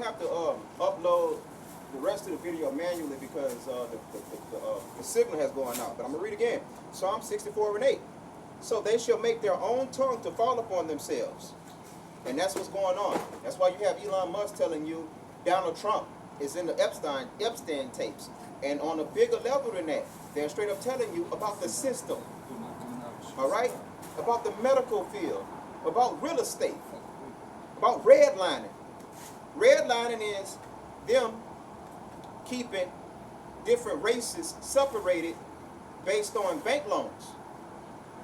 have to upload the rest of the video manually because the signal has gone out. But I'm going to read again. Psalm 64:8. So they shall make their own tongue to fall upon themselves. And that's what's going on. That's why you have Elon Musk telling you Donald Trump is in the Epstein tapes. And on a bigger level than that, they're straight up telling you about the system. All right? About the medical field. About real estate. About redlining. Redlining is them keeping different races separated based on bank loans.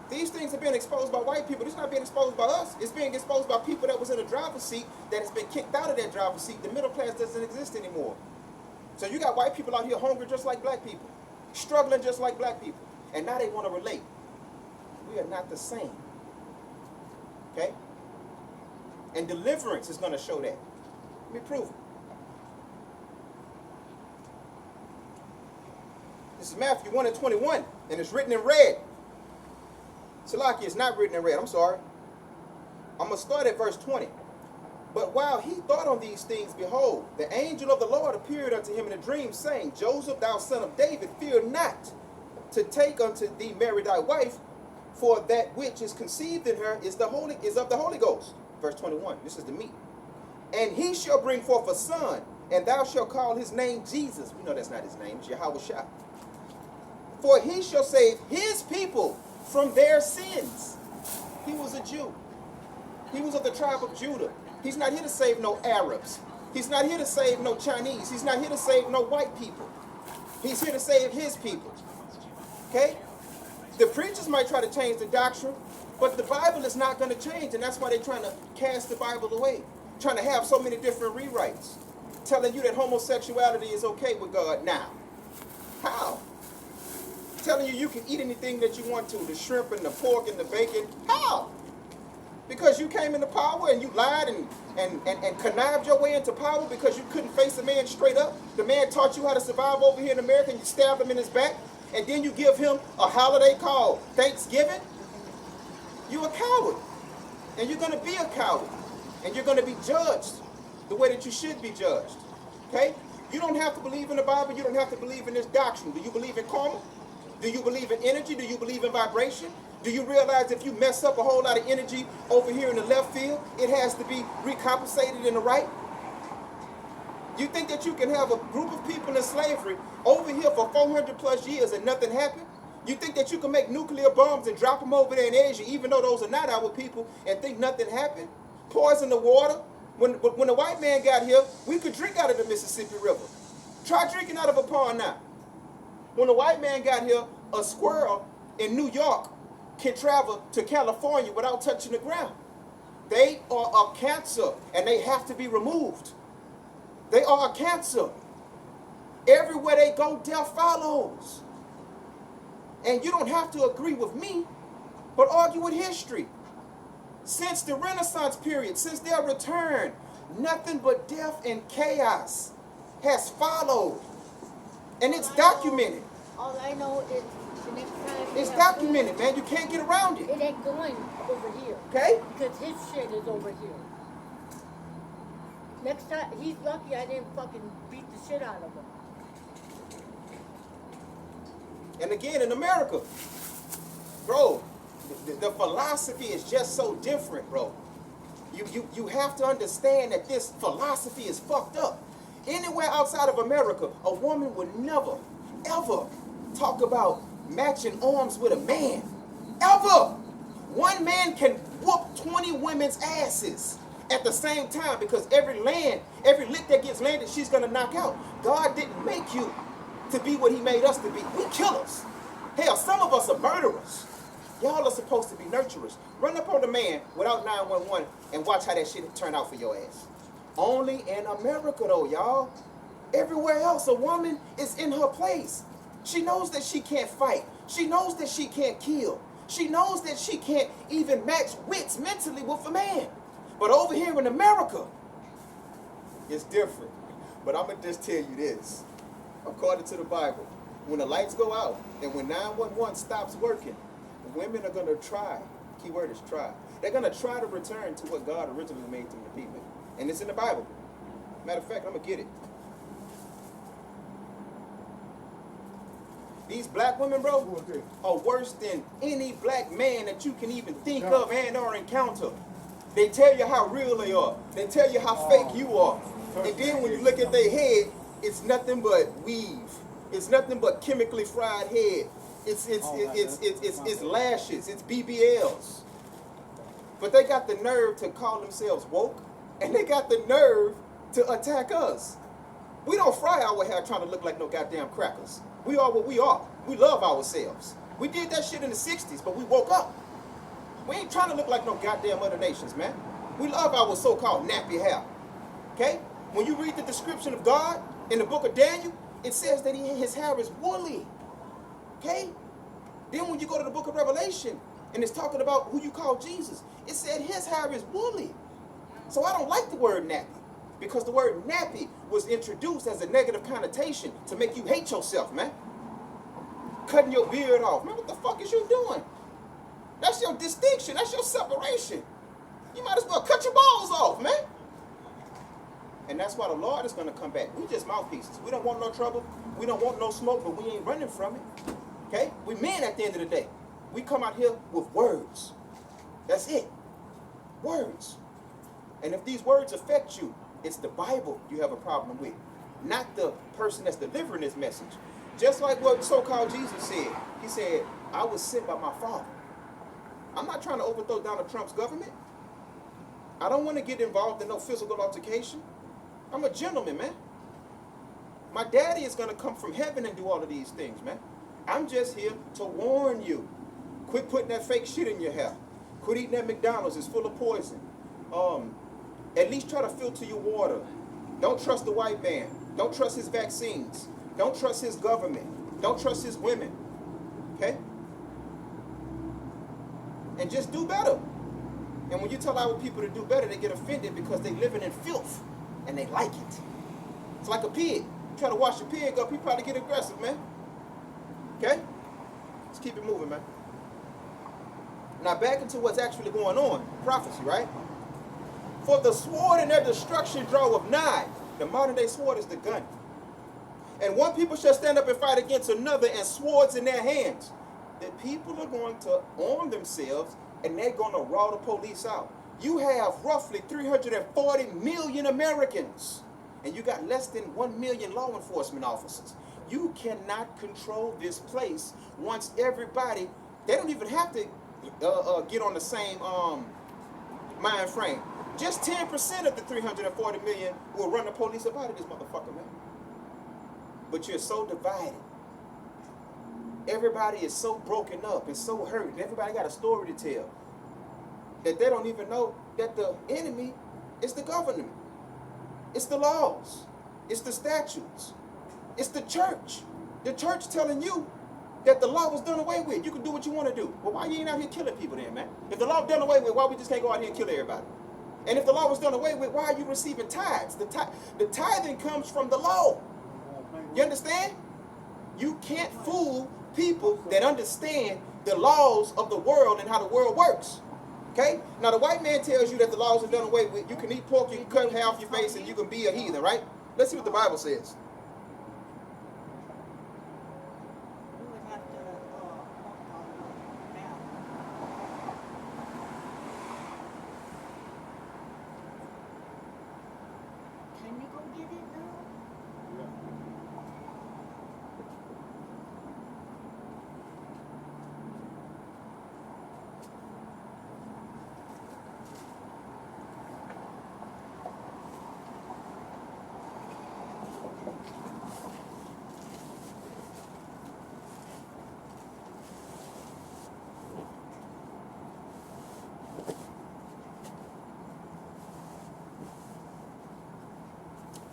These things are being exposed by white people. It's not being exposed by us. It's being exposed by people that was in the driver's seat that has been kicked out of that driver's seat. The middle class doesn't exist anymore. So you got white people out here hungry just like black people, struggling just like black people, and now they want to relate. We are not the same. Okay? And deliverance is going to show that. Let me prove it. This is Matthew 1:21, and it's written in red. Salaki, it's not written in red. I'm sorry. I'm going to start at verse 20. But while he thought on these things, behold, the angel of the Lord appeared unto him in a dream, saying, Joseph, thou son of David, fear not to take unto thee Mary thy wife, for that which is conceived in her is of the Holy Ghost. Verse 21. This is the meat. And he shall bring forth a son, and thou shalt call his name Jesus. We know that's not his name. It's Yahweh Shah. For he shall save his people from their sins. He was a Jew. He was of the tribe of Judah. He's not here to save no Arabs. He's not here to save no Chinese. He's not here to save no white people. He's here to save his people. Okay? The preachers might try to change the doctrine, but the Bible is not going to change, and that's why they're trying to cast the Bible away. Trying to have so many different rewrites. Telling you that homosexuality is okay with God now. How? Telling you can eat anything that you want to, the shrimp and the pork and the bacon. How? Because you came into power and you lied and connived your way into power because you couldn't face a man straight up. The man taught you how to survive over here in America and you stabbed him in his back. And then you give him a holiday called Thanksgiving. You're a coward. And you're going to be a coward. And you're going to be judged the way that you should be judged. Okay? You don't have to believe in the Bible. You don't have to believe in this doctrine. Do you believe in karma? Do you believe in energy? Do you believe in vibration? Do you realize if you mess up a whole lot of energy over here in the left field, it has to be recompensated in the right? You think that you can have a group of people in slavery over here for 400 plus years and nothing happened? You think that you can make nuclear bombs and drop them over there in Asia, even though those are not our people, and think nothing happened? Poison the water. When the white man got here, we could drink out of the Mississippi River. Try drinking out of a pond now. When the white man got here, a squirrel in New York can travel to California without touching the ground. They are a cancer, and they have to be removed. They are a cancer. Everywhere they go, death follows. And you don't have to agree with me, but argue with history. Since the Renaissance period, since their return, nothing but death and chaos has followed. And it's documented. All I know is the next time it's documented, man. You can't get around it. It ain't going over here. Okay? Because his shit is over here. Next time, he's lucky I didn't fucking beat the shit out of him. And again, in America, bro, the philosophy is just so different, bro. You have to understand that this philosophy is fucked up. Anywhere outside of America, a woman would never, ever talk about matching arms with a man. Ever. One man can whoop 20 women's asses at the same time because every lick that gets landed, she's going to knock out. God didn't make you to be what he made us to be. We killers. Hell, some of us are murderers. Y'all are supposed to be nurturers. Run up on the man without 911 and watch how that shit turn out for your ass. Only in America, though, y'all. Everywhere else, a woman is in her place. She knows that she can't fight. She knows that she can't kill. She knows that she can't even match wits mentally with a man. But over here in America, it's different. But I'm going to just tell you this. According to the Bible, when the lights go out and when 911 stops working, women are going to try. Key word is try. They're going to try to return to what God originally made them to be with. And it's in the Bible. Matter of fact, I'm going to get it. These black women, bro, are worse than any black man that you can even think of and or encounter. They tell you how real they are. They tell you how fake you are. And then when you look at their head, it's nothing but weave. It's nothing but chemically fried head. It's lashes. It's BBLs. But they got the nerve to call themselves woke, and they got the nerve to attack us. We don't fry our hair trying to look like no goddamn crackers. We are what we are. We love ourselves. We did that shit in the 60s, but we woke up. We ain't trying to look like no goddamn other nations, man. We love our so-called nappy hair. Okay? When you read the description of God in the book of Daniel, it says that his hair is woolly. Okay? Then when you go to the book of Revelation, and it's talking about who you call Jesus, it said his hair is woolly. So I don't like the word nappy, because the word nappy was introduced as a negative connotation to make you hate yourself, man. Cutting your beard off. Man, what the fuck is you doing? That's your distinction. That's your separation. You might as well cut your balls off, man. And that's why the Lord is going to come back. We just mouthpieces. We don't want no trouble. We don't want no smoke, but we ain't running from it. Okay? We men at the end of the day. We come out here with words. That's it. Words. And if these words affect you, it's the Bible you have a problem with, not the person that's delivering this message. Just like what so-called Jesus said. He said, I was sent by my Father. I'm not trying to overthrow Donald Trump's government. I don't want to get involved in no physical altercation. I'm a gentleman, man. My daddy is going to come from heaven and do all of these things, man. I'm just here to warn you. Quit putting that fake shit in your hair. Quit eating that McDonald's. It's full of poison. At least try to filter your water. Don't trust the white man. Don't trust his vaccines. Don't trust his government. Don't trust his women. Okay? And just do better. And when you tell our people to do better, they get offended because they living in filth and they like it. It's like a pig. You try to wash a pig up, he probably get aggressive, man. Okay? Let's keep it moving, man. Now back into what's actually going on. Prophecy, right? For the sword and their destruction draweth nigh. The modern day sword is the gun. And one people shall stand up and fight against another, and swords in their hands. The people are going to arm themselves, and they're going to raw the police out. You have roughly 340 million Americans, and you got less than 1 million law enforcement officers. You cannot control this place once everybody, they don't even have to get on the same mind frame. Just 10% of the 340 million will run the police up out of this motherfucker, man. But you're so divided. Everybody is so broken up and so hurt, and everybody got a story to tell, that they don't even know that the enemy is the government. It's the laws. It's the statutes. It's the church. The church telling you that the law was done away with. You can do what you want to do. Well, why you ain't out here killing people then, man? If the law was done away with, why we just can't go out here and kill everybody? And if the law was done away with, why are you receiving tithes? The tithing comes from the law. You understand? You can't fool people that understand the laws of the world and how the world works. Okay? Now the white man tells you that the laws are done away with. You can eat pork, you can cut hair off your face, and you can be a heathen, right? Let's see what the Bible says. We would have to now. Can you go get it now?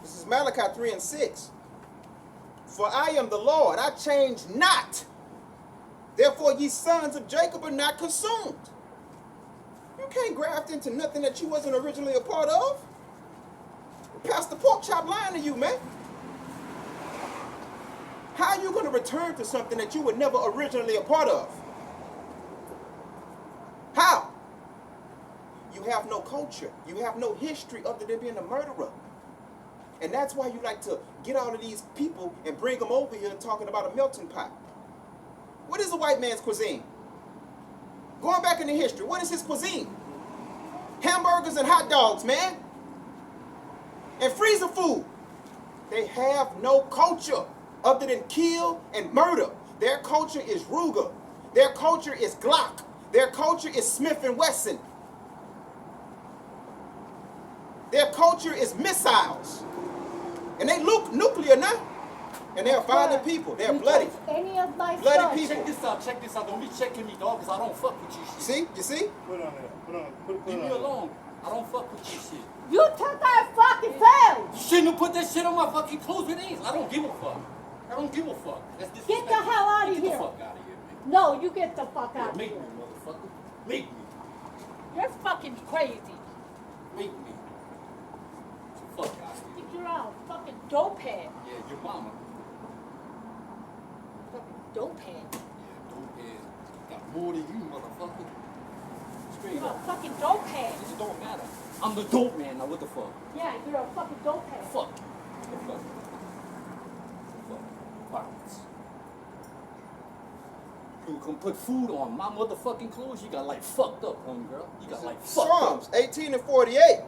This is Malachi 3:6. For I am the Lord, I change not. Therefore ye sons of Jacob are not consumed. You can't graft into nothing that you wasn't originally a part of. Pastor Pork Chop lying to you, man. How are you going to return to something that you were never originally a part of? How? You have no culture. You have no history other than being a murderer. And that's why you like to get all of these people and bring them over here talking about a melting pot. What is a white man's cuisine? Going back into history, what is his cuisine? Hamburgers and hot dogs, man. And freezer food. They have no culture other than kill and murder. Their culture is Ruger. Their culture is Glock. Their culture is Smith & Wesson. Their culture is missiles. And they look nuclear now. And they're violent people. They're bloody. Any of my Bloody stuff. people. Check this out. Don't be checking me, dog, because I don't fuck with you shit. See? You see? Put on there. Put on. Put Leave on me there. alone. I don't fuck with you shit. You took our fucking food. You shouldn't have put that shit on my fucking clothes with these. I don't give a fuck. I don't give a fuck. That's Get the hell out of Get here. the fuck out of here, man. No, you get the fuck Yeah, out of make here. me, motherfucker. Make me. You're fucking crazy. Make me. Get the fuck out of here. Think you're a fucking dope head. Yeah, your mama. Fucking dope head. Yeah, dope head. Got more than you, motherfucker. Straight You're a up. fucking dope head. It don't matter. I'm the dope man. Now what the fuck? Yeah, you're a fucking dope head. Fuck. The fuck. The fuck. Violence. You can put food on my motherfucking clothes. You got like fucked up, homegirl. You got like fucked Psalms up. 18:48.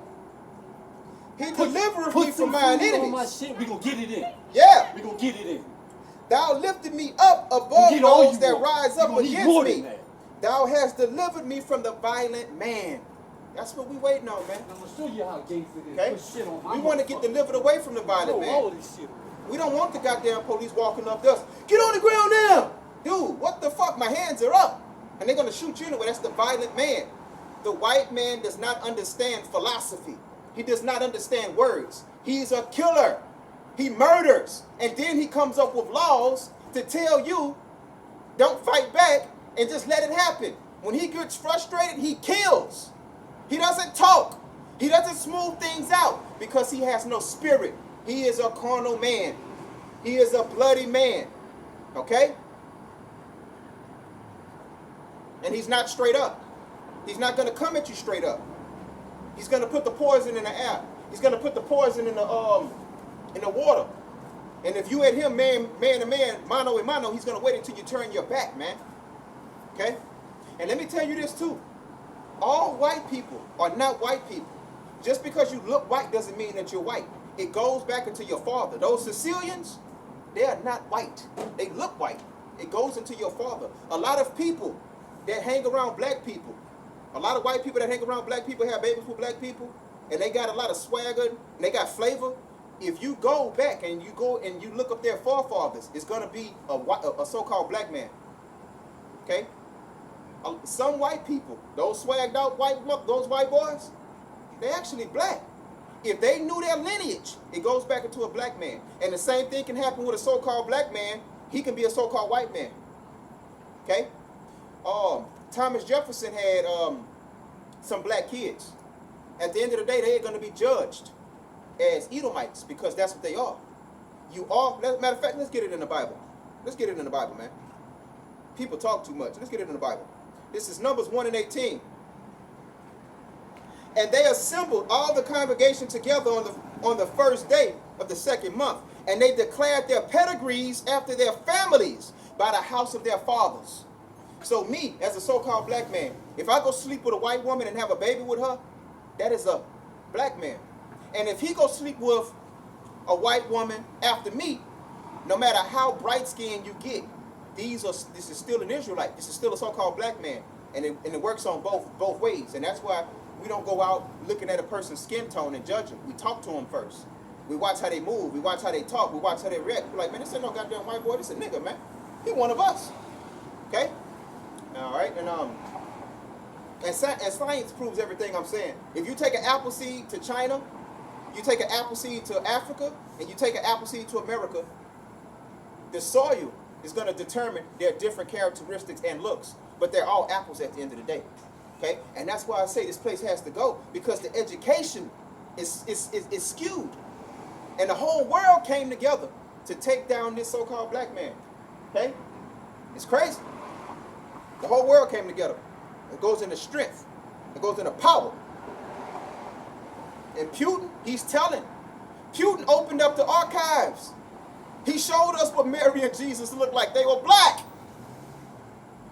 He delivereth me Put from some mine food on my enemies. shit. We gonna get it in. Yeah. We gonna get it in. Thou lifted me up You above get all those you that want. rise You up gonna need against more me. than that. Thou hast delivered me from the violent man. That's what we waiting on, man. I'm gonna show you how gangster it is. Okay? Put shit on my We want to get motherfucker. delivered away from the violent Throw all man. this shit away. We don't want the goddamn police walking up to us. Get on the ground now! Dude, what the fuck? My hands are up. And they're going to shoot you anyway. That's the violent man. The white man does not understand philosophy. He does not understand words. He's a killer. He murders. And then he comes up with laws to tell you, don't fight back and just let it happen. When he gets frustrated, he kills. He doesn't talk. He doesn't smooth things out because he has no spirit. He is a carnal man. He is a bloody man. Okay? And he's not straight up. He's not going to come at you straight up. He's going to put the poison in the air. He's going to put the poison in the water. And if you at him, man to man, mano a mano, he's going to wait until you turn your back, man. Okay? And let me tell you this too. All white people are not white people. Just because you look white doesn't mean that you're white. It goes back into your father. Those Sicilians, they are not white. They look white. It goes into your father. A lot of people that hang around black people, a lot of white people that hang around black people have babies with black people, and they got a lot of swagger, and they got flavor. If you go back and you go and you look up their forefathers, it's going to be a so-called black man. Okay? Some white people, those swagged out those white boys, they actually black. If they knew their lineage, it goes back into a black man. And the same thing can happen with a so-called black man. He can be a so-called white man. Okay? Thomas Jefferson had some black kids. At the end of the day, they're going to be judged as Edomites because that's what they are. Matter of fact, let's get it in the Bible. Let's get it in the Bible, man. People talk too much. Let's get it in the Bible. This is Numbers 1:18. And they assembled all the congregation together on the first day of the second month. And they declared their pedigrees after their families by the house of their fathers. So me, as a so-called black man, if I go sleep with a white woman and have a baby with her, that is a black man. And if he go sleep with a white woman after me, no matter how bright skinned you get, this is still an Israelite. This is still a so-called black man. And it works on both ways. And that's why we don't go out looking at a person's skin tone and judge them. We talk to them first. We watch how they move. We watch how they talk. We watch how they react. We're like, man, this ain't no goddamn white boy. This a nigga, man. He one of us. Okay? All right? And science proves everything I'm saying. If you take an apple seed to China, you take an apple seed to Africa, and you take an apple seed to America, the soil is going to determine their different characteristics and looks. But they're all apples at the end of the day. Okay? And that's why I say this place has to go, because the education is skewed. And the whole world came together to take down this so-called black man. Okay? It's crazy. The whole world came together. It goes into strength. It goes into power. And Putin, he's telling Putin opened up the archives. He showed us what Mary and Jesus looked like. They were black.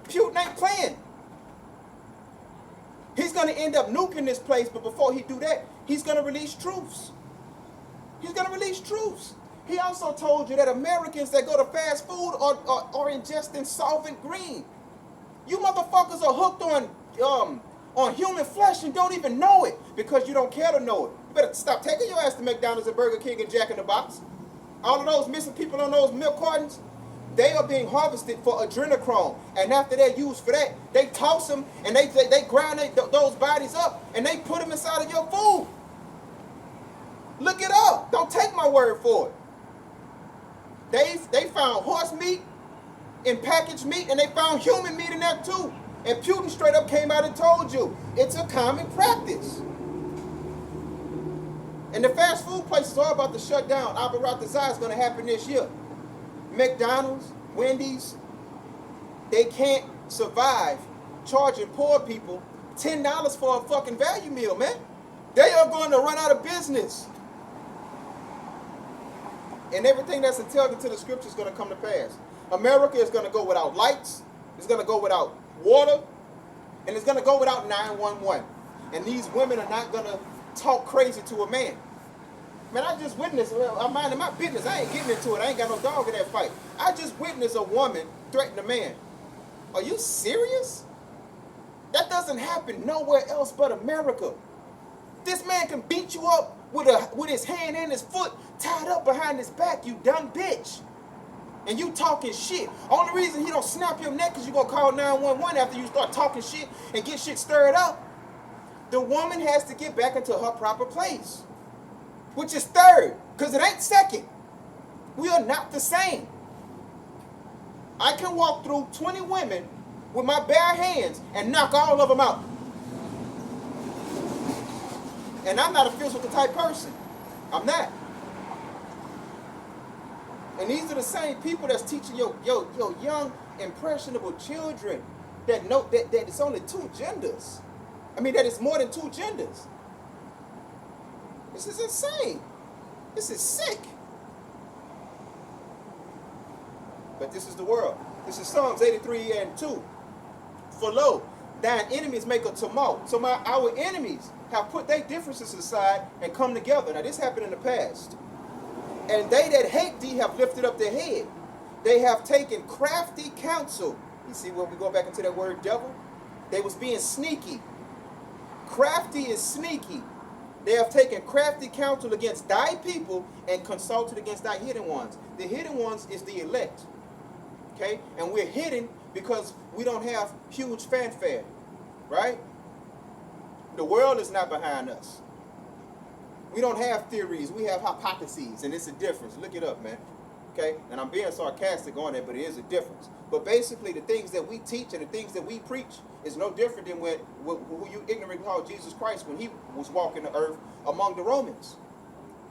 Putin ain't playing. He's going to end up nuking this place, but before he do that, he's going to release truths. He's going to release truths. He also told you that Americans that go to fast food are ingesting solvent green. You motherfuckers are hooked on human flesh and don't even know it because you don't care to know it. You better stop taking your ass to McDonald's and Burger King and Jack in the Box. All of those missing people on those milk cartons, they are being harvested for adrenochrome. And after they're used for that, they toss them and they grind those bodies up and they put them inside of your food. Look it up. Don't take my word for it. They found horse meat in packaged meat and they found human meat in there too. And Putin straight up came out and told you it's a common practice. And the fast food places are about to shut down. Abaratazai is going to happen this year. McDonald's, Wendy's, they can't survive charging poor people $10 for a fucking value meal, man. They are going to run out of business. And everything that's intelligent to the scripture is going to come to pass. America is going to go without lights. It's going to go without water. And it's going to go without 911. And these women are not going to talk crazy to a man. Man, I just witnessed, I'm minding my business. I ain't getting into it. I ain't got no dog in that fight. I just witnessed a woman threaten a man. Are you serious? That doesn't happen nowhere else but America. This man can beat you up with his hand and his foot tied up behind his back, you dumb bitch. And you talking shit. Only reason he don't snap your neck is you gonna call 911 after you start talking shit and get shit stirred up. The woman has to get back into her proper place, which is third, because it ain't second. We are not the same. I can walk through 20 women with my bare hands and knock all of them out. And I'm not a physical type person. I'm not. And these are the same people that's teaching your young, impressionable children that know that it's only two genders. I mean, that it's more than two genders. This is insane. This is sick. But this is the world. This is Psalms 83:2. For lo, thine enemies make a tumult. So our enemies have put their differences aside and come together. Now this happened in the past. And they that hate thee have lifted up their head. They have taken crafty counsel. You see where we go back into that word devil? They was being sneaky. Crafty is sneaky. They have taken crafty counsel against thy people and consulted against thy hidden ones. The hidden ones is the elect. Okay? And we're hidden because we don't have huge fanfare. Right? The world is not behind us. We don't have theories. We have hypotheses. And it's a difference. Look it up, man. Okay? And I'm being sarcastic on it, but it is a difference. But basically, the things that we teach and the things that we preach is no different than who you ignorant called Jesus Christ when he was walking the earth among the Romans.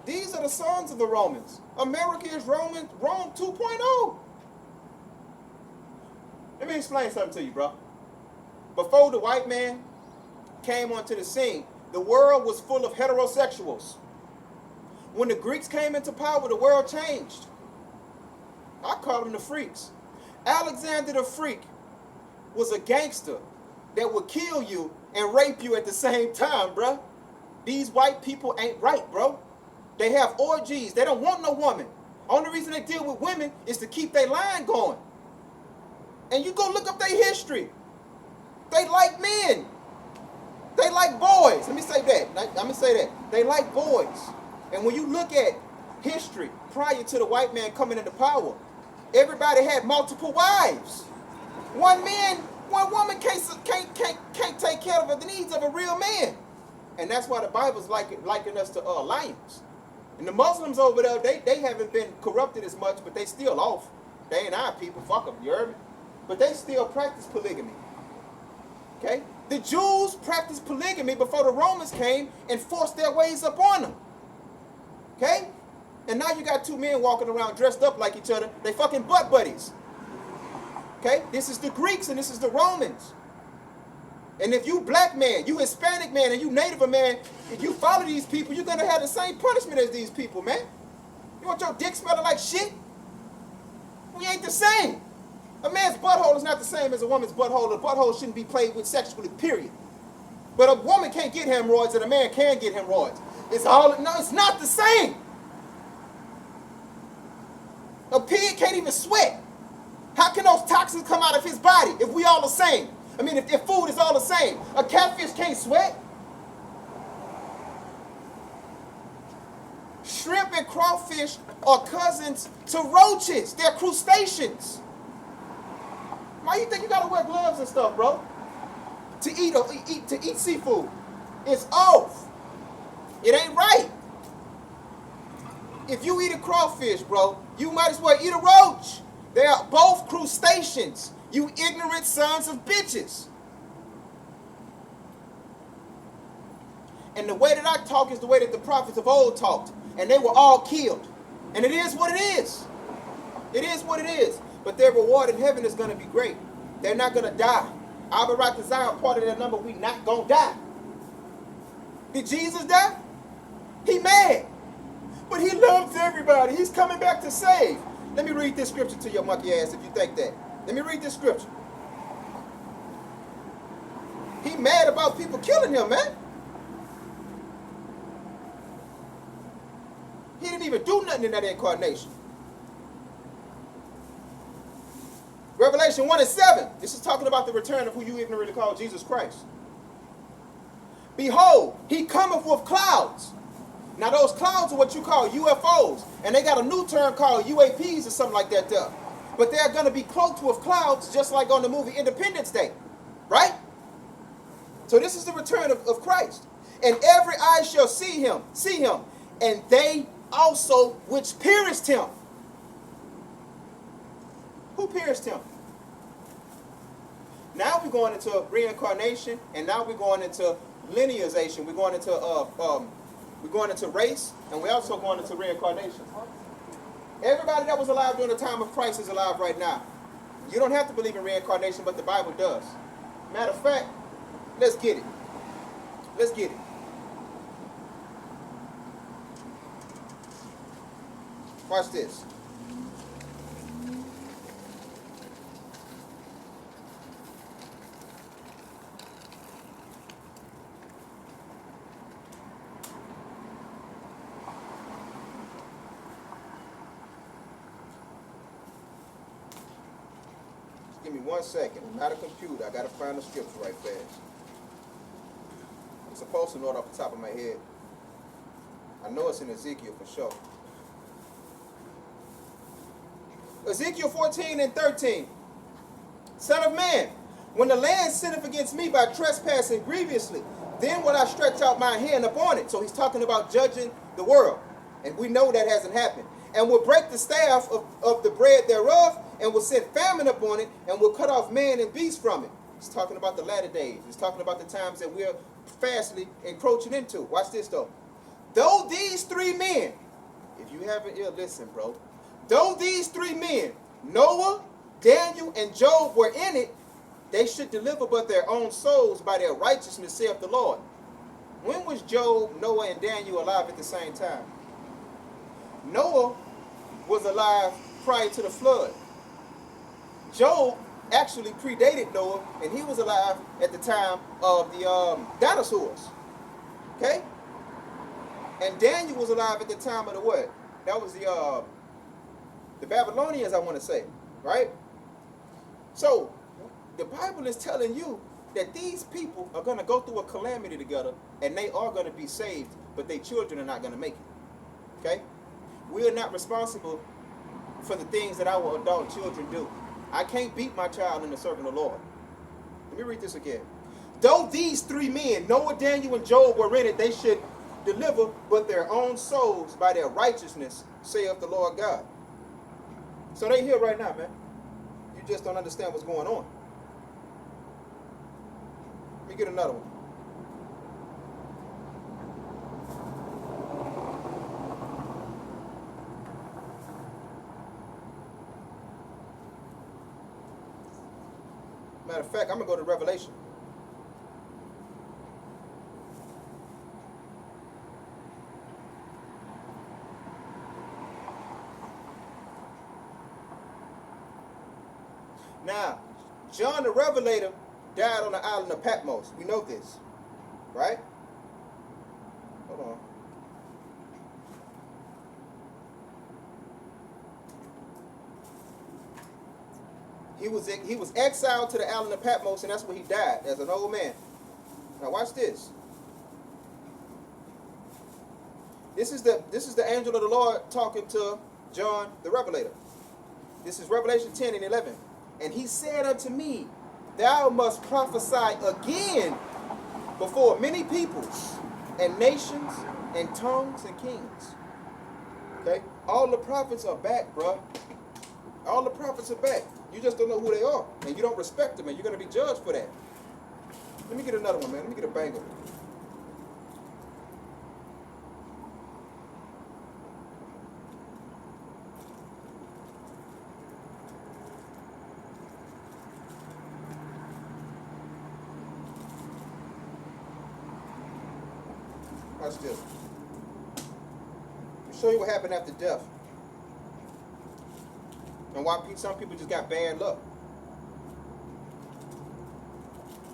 These are the sons of the Romans. America is Rome 2.0. Let me explain something to you, bro. Before the white man came onto the scene, the world was full of heterosexuals. When the Greeks came into power, the world changed. I call them the freaks. Alexander the Freak was a gangster that would kill you and rape you at the same time, bro. These white people ain't right, bro. They have orgies. They don't want no woman. Only reason they deal with women is to keep their line going. And you go look up their history. They like men. They like boys. Let me say that. They like boys. And when you look at history prior to the white man coming into power, everybody had multiple wives. One woman can't take care of the needs of a real man. And that's why the Bible's liking us to lions. And the Muslims over there, they haven't been corrupted as much, but they still off. They ain't our people. Fuck them, you heard me? But they still practice polygamy. Okay? The Jews practiced polygamy before the Romans came and forced their ways up on them. Okay? And now you got two men walking around dressed up like each other. They fucking butt buddies. Okay? This is the Greeks and this is the Romans. And if you black man, you Hispanic man, and you Native man, if you follow these people, you're going to have the same punishment as these people, man. You want your dick smelling like shit? We ain't the same. A man's butthole is not the same as a woman's butthole. A butthole shouldn't be played with sexually, period. But a woman can't get hemorrhoids and a man can get hemorrhoids. No, it's not the same. A pig can't even sweat. How can those toxins come out of his body if we all the same? I mean, if food is all the same. A catfish can't sweat. Shrimp and crawfish are cousins to roaches. They're crustaceans. Why you think you gotta wear gloves and stuff, bro? To eat seafood. It's off. It ain't right. If you eat a crawfish, bro, you might as well eat a roach. They are both crustaceans. You ignorant sons of bitches. And the way that I talk is the way that the prophets of old talked. And they were all killed. And it is what it is. It is what it is. But their reward in heaven is going to be great. They're not going to die. Abarak and Zion, part of that number, we not going to die. Did Jesus die? He mad. But he loves everybody. He's coming back to save. Let me read this scripture to your monkey ass if you think that. Let me read this scripture. He mad about people killing him, man. He didn't even do nothing in that incarnation. Revelation 1:7. This is talking about the return of who you ignorantly call Jesus Christ. Behold, he cometh with clouds. Now those clouds are what you call UFOs. And they got a new term called UAPs or something like that there. But they're going to be cloaked with clouds just like on the movie Independence Day. Right? So this is the return of Christ. And every eye shall see him. And they also which pierced him. Who pierced him? Now we're going into reincarnation, and now we're going into linearization. We're going into race, and we're also going into reincarnation. Everybody that was alive during the time of Christ is alive right now. You don't have to believe in reincarnation, but the Bible does. Matter of fact, let's get it. Let's get it. Watch this. Give me 1 second. I'm not a computer. I gotta find the scripture right fast. I'm supposed to know it off the top of my head. I know it's in Ezekiel for sure. Ezekiel 14:13. Son of man, when the land sinneth against me by trespassing grievously, then will I stretch out my hand upon it. So he's talking about judging the world. And we know that hasn't happened. And will break the staff of the bread thereof, and will send famine upon it, and will cut off man and beast from it. He's talking about the latter days. He's talking about the times that we're fastly encroaching into. Watch this though. Though these three men, if you haven't listen, bro. Though these three men, Noah, Daniel, and Job were in it, they should deliver but their own souls by their righteousness, saith the Lord. When was Job, Noah, and Daniel alive at the same time? Noah was alive prior to the flood. Job actually predated Noah, and he was alive at the time of the dinosaurs. Okay? And Daniel was alive at the time of the what? That was the Babylonians, I want to say. Right? So, the Bible is telling you that these people are going to go through a calamity together, and they are going to be saved, but their children are not going to make it. Okay? We are not responsible for the things that our adult children do. I can't beat my child into serving the Lord. Let me read this again. Though these three men, Noah, Daniel, and Job, were in it, they should deliver but their own souls by their righteousness, saith the Lord God. So they here right now, man. You just don't understand what's going on. Let me get another one. Matter of fact, I'm going to go to Revelation. John the Revelator died on the island of Patmos. We know this, right? Hold on. He was exiled to the island of Patmos, and that's where he died as an old man. Now watch this. This is the angel of the Lord talking to John the Revelator. This is Revelation 10 and 11. And he said unto me, thou must prophesy again before many peoples and nations and tongues and kings. Okay? All the prophets are back, bro. All the prophets are back. You just don't know who they are. And you don't respect them, and you're going to be judged for that. Let me get another one, man. Let me get a banger. Watch this. I'll show you what happened after death. And why some people just got bad luck.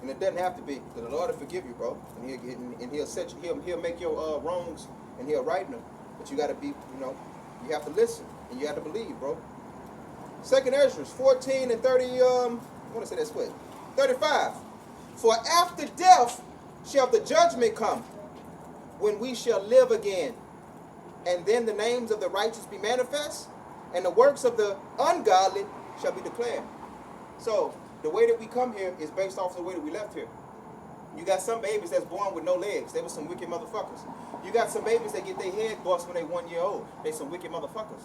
And it doesn't have to be, because the Lord will forgive you, bro. And he'll set you, he'll make your wrongs, and he'll right them. But you got to be, you have to listen, and you have to believe, bro. 2nd Ezra 14 and 30, I want to say that quick. 35. For after death shall the judgment come, when we shall live again. And then the names of the righteous be manifest, and the works of the ungodly shall be declared. So, the way that we come here is based off the way that we left here. You got some babies that's born with no legs. They were some wicked motherfuckers. You got some babies that get their head bust when they 1 year old. They some wicked motherfuckers.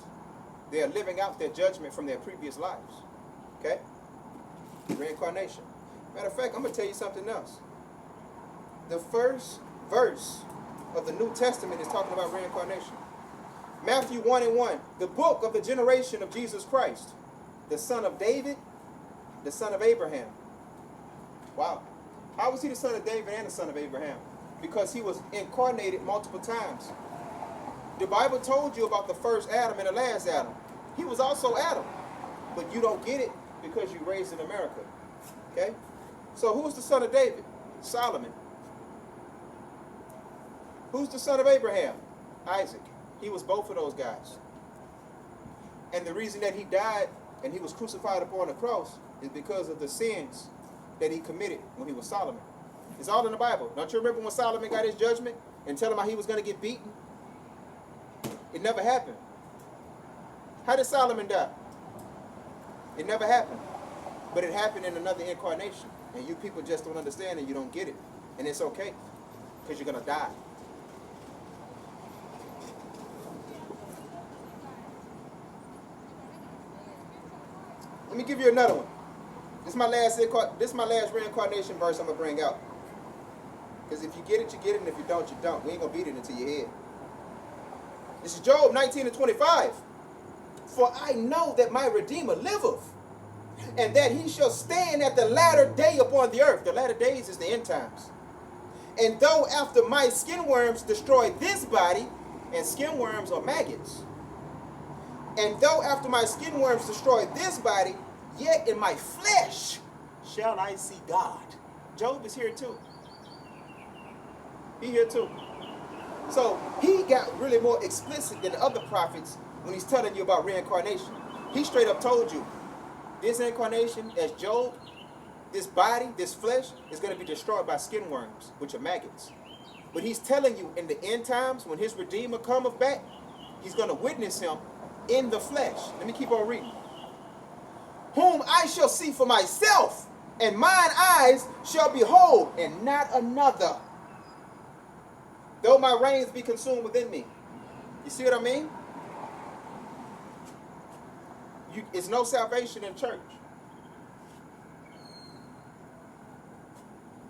They are living out their judgment from their previous lives. Okay? Reincarnation. Matter of fact, I'm going to tell you something else. The first verse of the New Testament is talking about reincarnation. Matthew 1 and 1. The book of the generation of Jesus Christ, the son of David, the son of Abraham. Wow. How was he the son of David and the son of Abraham? Because he was incarnated multiple times. The Bible told you about the first Adam and the last Adam. He was also Adam. But you don't get it because you raised in America. Okay? So who's the son of David? Solomon. Who's the son of Abraham? Isaac. He was both of those guys. And the reason that he died and he was crucified upon the cross is because of the sins that he committed when he was Solomon. It's all in the Bible. Don't you remember when Solomon got his judgment and tell him how he was going to get beaten? It never happened. How did Solomon die? It never happened. But it happened in another incarnation. And you people just don't understand and you don't get it. And it's okay. Because you're going to die. Let me give you another one. This is my last reincarnation verse I'm going to bring out. Because if you get it, you get it. And if you don't, you don't. We ain't going to beat it into your head. This is Job 19 and 25. For I know that my Redeemer liveth, and that he shall stand at the latter day upon the earth. The latter days is the end times. And though after my skin worms destroy this body, and skin worms are maggots. And though after my skin worms destroy this body, yet in my flesh shall I see God. Job is here too. He here too. So he got really more explicit than the other prophets when he's telling you about reincarnation. He straight up told you, this incarnation as Job, this body, this flesh, is going to be destroyed by skin worms, which are maggots. But he's telling you in the end times, when his Redeemer cometh back, he's going to witness him in the flesh. Let me keep on reading. Whom I shall see for myself, and mine eyes shall behold, and not another. Though my reins be consumed within me. You see what I mean? It's no salvation in church.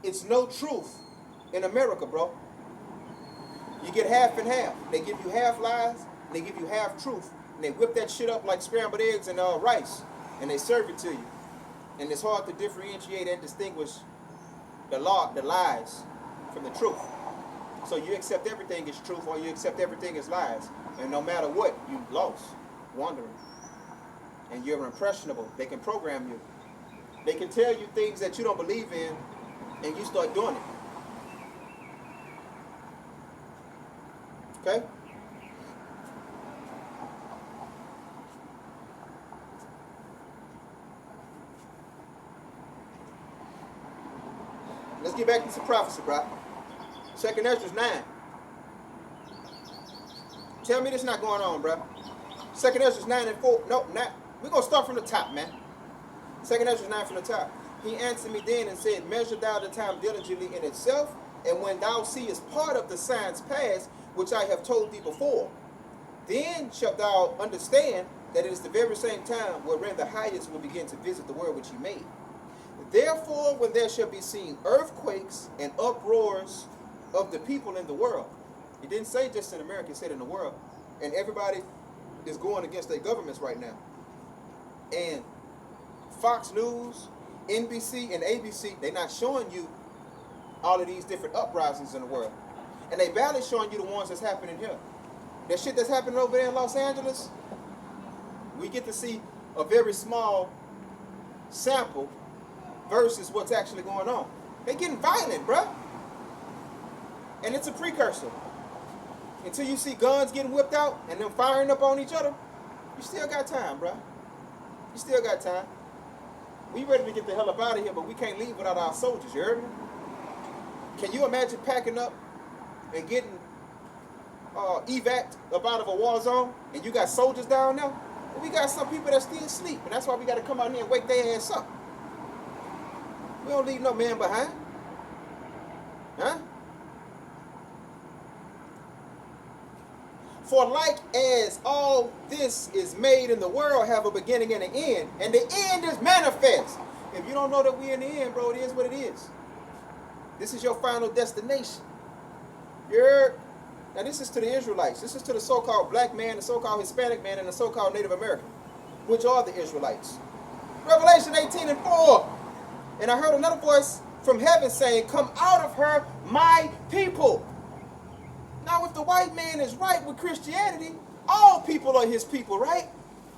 It's no truth in America, bro. You get half and half. They give you half lies, and they give you half truth. And they whip that shit up like scrambled eggs and rice. And they serve it to you. And it's hard to differentiate and distinguish the lies from the truth. So you accept everything as truth, or you accept everything as lies. And no matter what, you lost, wandering. And you're impressionable. They can program you. They can tell you things that you don't believe in, and you start doing it. Okay? Let's get back into prophecy, bro. 2nd Ezra 9. Tell me this not going on, bro. 2nd Ezra 9 and 4. No, not. We're going to start from the top, man. 2nd Ezra 9 from the top. He answered me then and said, measure thou the time diligently in itself, and when thou seest part of the signs past, which I have told thee before, then shalt thou understand that it is the very same time wherein the highest will begin to visit the world which he made. Therefore, when there shall be seen earthquakes and uproars of the people in the world, it didn't say just in America, it said in the world, and everybody is going against their governments right now. And Fox News, NBC, and ABC, they're not showing you all of these different uprisings in the world. And they barely showing you the ones that's happening here. That shit that's happening over there in Los Angeles, we get to see a very small sample versus what's actually going on. They're getting violent, bruh. And it's a precursor. Until you see guns getting whipped out and them firing up on each other, you still got time, bruh. You still got time. We ready to get the hell up out of here, but we can't leave without our soldiers, you heard me? Can you imagine packing up and getting evac up out of a war zone and you got soldiers down there? Well, we got some people that still sleep, and that's why we got to come out here and wake their ass up. We don't leave no man behind. Huh? For like as all this is made in the world have a beginning and an end, and the end is manifest. If you don't know that we're in the end, bro, it is what it is. This is your final destination. You heard? Now this is to the Israelites. This is to the so-called black man, the so-called Hispanic man, and the so-called Native American, which are the Israelites. Revelation 18 and 4. And I heard another voice from heaven saying, come out of her, my people. Now, if the white man is right with Christianity, all people are his people, right?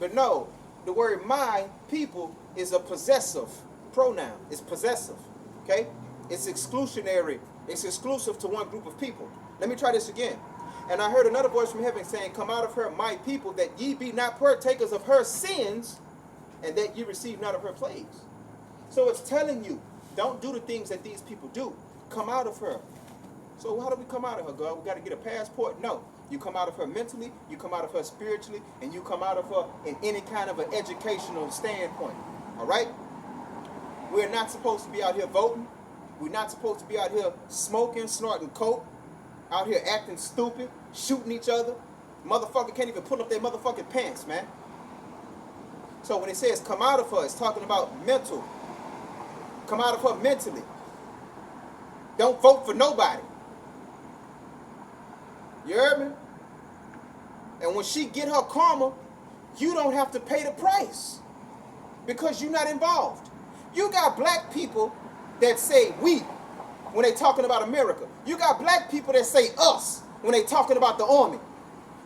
But no, the word my people is a possessive pronoun. It's possessive, okay? It's exclusionary. It's exclusive to one group of people. Let me try this again. And I heard another voice from heaven saying, come out of her, my people, that ye be not partakers of her sins, and that ye receive not of her plagues. So it's telling you, don't do the things that these people do. Come out of her. So how do we come out of her, God? We got to get a passport? No. You come out of her mentally, you come out of her spiritually, and you come out of her in any kind of an educational standpoint. All right? We're not supposed to be out here voting. We're not supposed to be out here smoking, snorting coke, out here acting stupid, shooting each other. Motherfucker can't even pull up their motherfucking pants, man. So when it says come out of her, it's talking about mental. Come out of her mentally. Don't vote for nobody. You heard me? And when she get her karma, you don't have to pay the price because you're not involved. You got black people that say we when they talking about America. You got black people that say us when they talking about the army.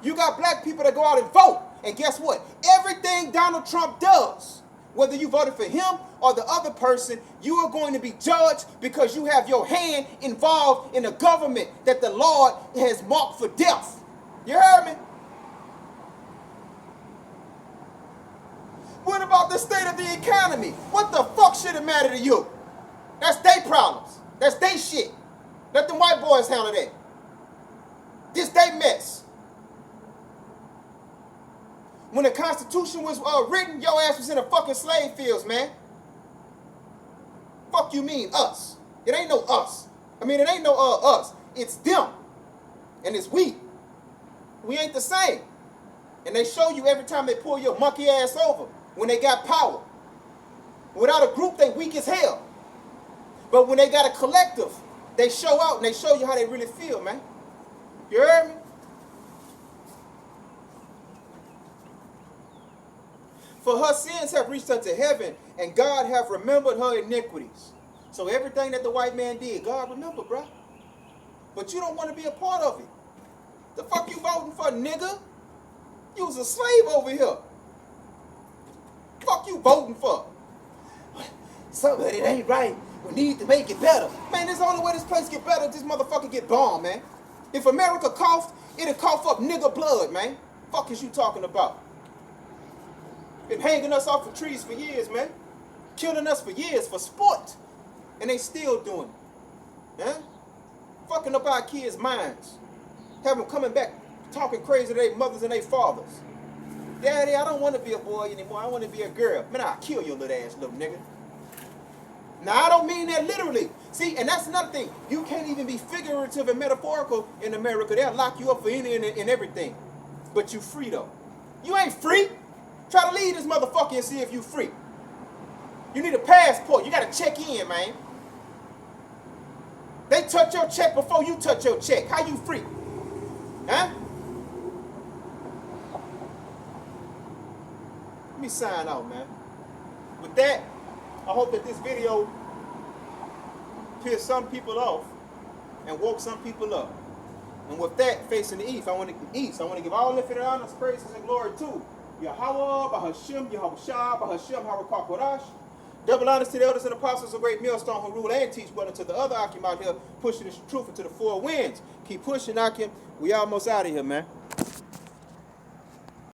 You got black people that go out and vote. And guess what? Everything Donald Trump does, whether you voted for him or the other person, you are going to be judged because you have your hand involved in a government that the Lord has marked for death. You heard me? What about the state of the economy? What the fuck should it matter to you? That's their problems. That's their shit. Let them white boys handle that. This they mess. When the Constitution was written, your ass was in the fucking slave fields, man. Fuck you mean, us. It ain't no us. I mean, it ain't no us. It's them. And it's we. We ain't the same. And they show you every time they pull your monkey ass over when they got power. Without a group, they weak as hell. But when they got a collective, they show out and they show you how they really feel, man. You heard me? For her sins have reached unto heaven, and God hath remembered her iniquities. So everything that the white man did, God remembered, bruh. But you don't want to be a part of it. The fuck you voting for, nigga? You was a slave over here. Fuck you voting for? Something that it ain't right. We need to make it better. Man, there's the only way this place get better. This motherfucker get bombed, man. If America coughed, it'll cough up nigga blood, man. Fuck is you talking about? Been hanging us off of trees for years, man. Killing us for years for sport. And they still doing it. Huh? Fucking up our kids' minds. Have them coming back talking crazy to their mothers and their fathers. Daddy, I don't want to be a boy anymore. I want to be a girl. Man, I'll kill your little ass little nigga. Now, I don't mean that literally. See, and that's another thing. You can't even be figurative and metaphorical in America. They'll lock you up for any and everything. But you free, though. You ain't free. Try to leave this motherfucker and see if you free. You need a passport. You got to check in, man. They touch your check before you touch your check. How you free? Huh? Let me sign out, man. With that, I hope that this video pissed some people off and woke some people up. And with that, facing the east, I want to give all infinite honors, praises, and glory to Yahweh, Bahashim, Yahushua, Bahashim, Harakwakurash. Double honors to the elders and apostles, a great millstone who rule and teach well unto the other Akim out here, pushing this truth into the four winds. Keep pushing, Akim. We almost out of here, man.